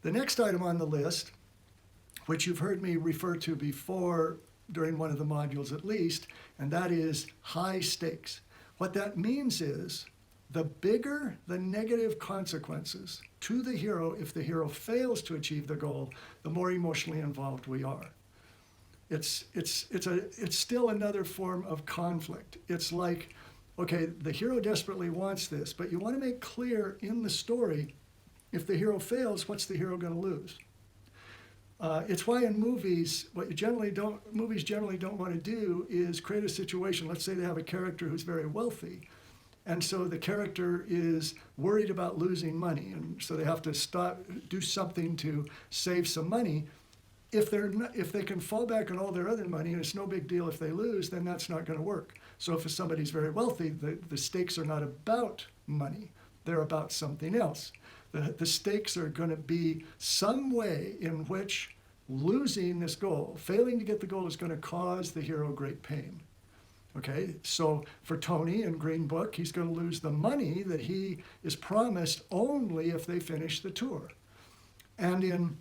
The next item on the list, which you've heard me refer to before during one of the modules at least, and that is high stakes. What that means is the bigger the negative consequences to the hero if the hero fails to achieve the goal, the more emotionally involved we are. It's still another form of conflict. It's like, okay, the hero desperately wants this, but you want to make clear in the story, if the hero fails, what's the hero going to lose? It's why in movies, movies generally don't want to do is create a situation. Let's say they have a character who's very wealthy, and so the character is worried about losing money, and so they have to do something to save some money. If they can fall back on all their other money, and it's no big deal if they lose, then that's not going to work. So if somebody's very wealthy, the stakes are not about money. They're about something else. The stakes are going to be some way in which losing this goal, failing to get the goal, is going to cause the hero great pain. Okay, so for Tony in Green Book, he's going to lose the money that he is promised only if they finish the tour. And in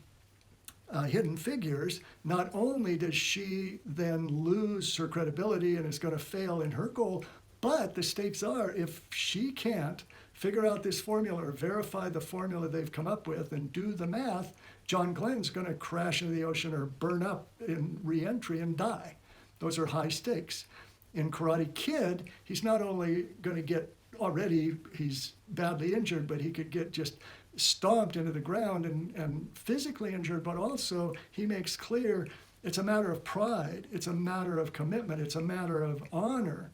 Hidden Figures, not only does she then lose her credibility and is going to fail in her goal, but the stakes are, if she can't figure out this formula or verify the formula they've come up with and do the math, John Glenn's going to crash into the ocean or burn up in re-entry and die. Those are high stakes. In Karate Kid, he's not only going to get, already he's badly injured, but he could get just stomped into the ground and physically injured, but also he makes clear it's a matter of pride, it's a matter of commitment, it's a matter of honor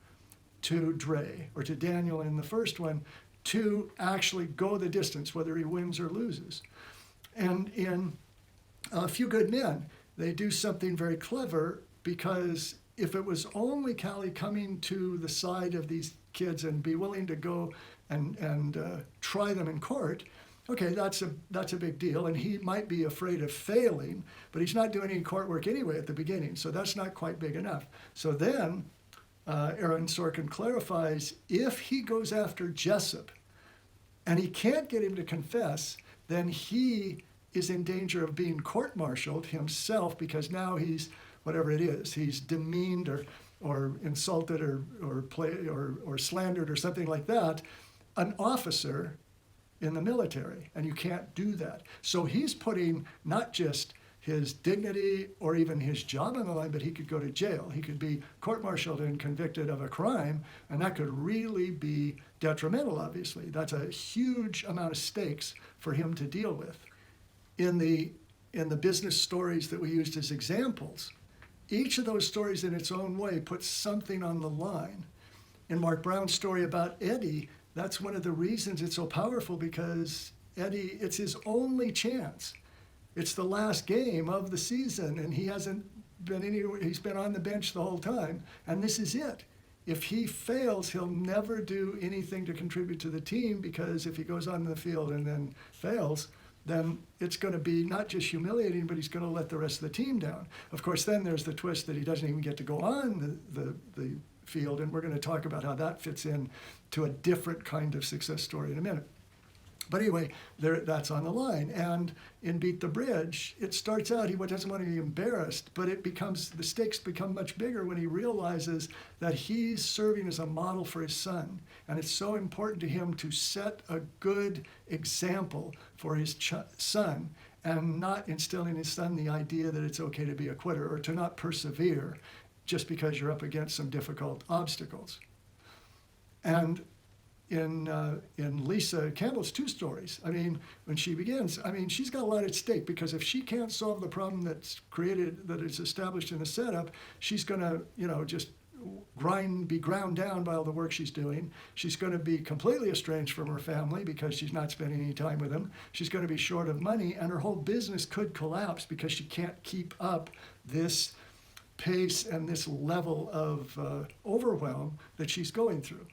to Dre or to Daniel in the first one to actually go the distance, whether he wins or loses. And in A Few Good Men, they do something very clever, because if it was only Callie coming to the side of these kids and be willing to go and try them in court, okay, that's a big deal, and he might be afraid of failing, but he's not doing any court work anyway at the beginning, so that's not quite big enough. So then Aaron Sorkin clarifies, if he goes after Jessup and he can't get him to confess, then he is in danger of being court-martialed himself, because now he's, whatever it is, he's demeaned or insulted or slandered or something like that, an officer in the military, and you can't do that. So he's putting not just his dignity or even his job on the line, but he could go to jail. He could be court-martialed and convicted of a crime, and that could really be detrimental, obviously. That's a huge amount of stakes for him to deal with. In the business stories that we used as examples, each of those stories in its own way puts something on the line. In Mark Brown's story about Eddie, that's one of the reasons it's so powerful, because Eddie, it's his only chance. It's the last game of the season, and he hasn't been anywhere. He's been on the bench the whole time, and this is it. If he fails, he'll never do anything to contribute to the team, because if he goes on the field and then fails, then it's going to be not just humiliating, but he's going to let the rest of the team down. Of course, then there's the twist that he doesn't even get to go on the field, and we're going to talk about how that fits in to a different kind of success story in a minute. But anyway, that's on the line. And in Beat the Bridge, it starts out, he doesn't want to be embarrassed, but the stakes become much bigger when he realizes that he's serving as a model for his son. And it's so important to him to set a good example for his son, and not instill in his son the idea that it's okay to be a quitter or to not persevere just because you're up against some difficult obstacles. And in Lisa Campbell's two stories, I mean, when she begins, I mean, she's got a lot at stake, because if she can't solve the problem that's created, that is established in the setup, she's going to, just be ground down by all the work she's doing. She's going to be completely estranged from her family because she's not spending any time with them. She's going to be short of money, and her whole business could collapse because she can't keep up this pace and this level of overwhelm that she's going through.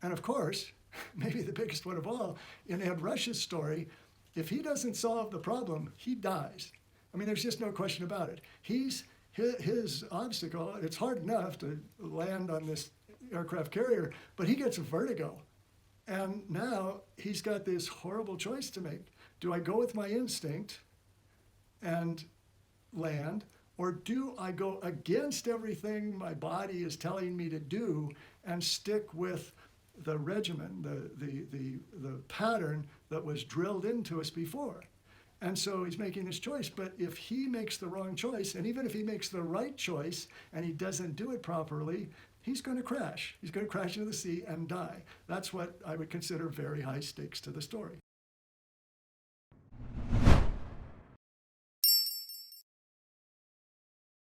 And of course, maybe the biggest one of all, in Ed Rush's story, if he doesn't solve the problem, he dies. I mean, there's just no question about it. His obstacle, it's hard enough to land on this aircraft carrier, but he gets a vertigo. And now he's got this horrible choice to make. Do I go with my instinct and land, or do I go against everything my body is telling me to do and stick with the regimen, the pattern that was drilled into us before? And so he's making this choice. But if he makes the wrong choice, and even if he makes the right choice and he doesn't do it properly, he's going to crash. He's going to crash into the sea and die. That's what I would consider very high stakes to the story.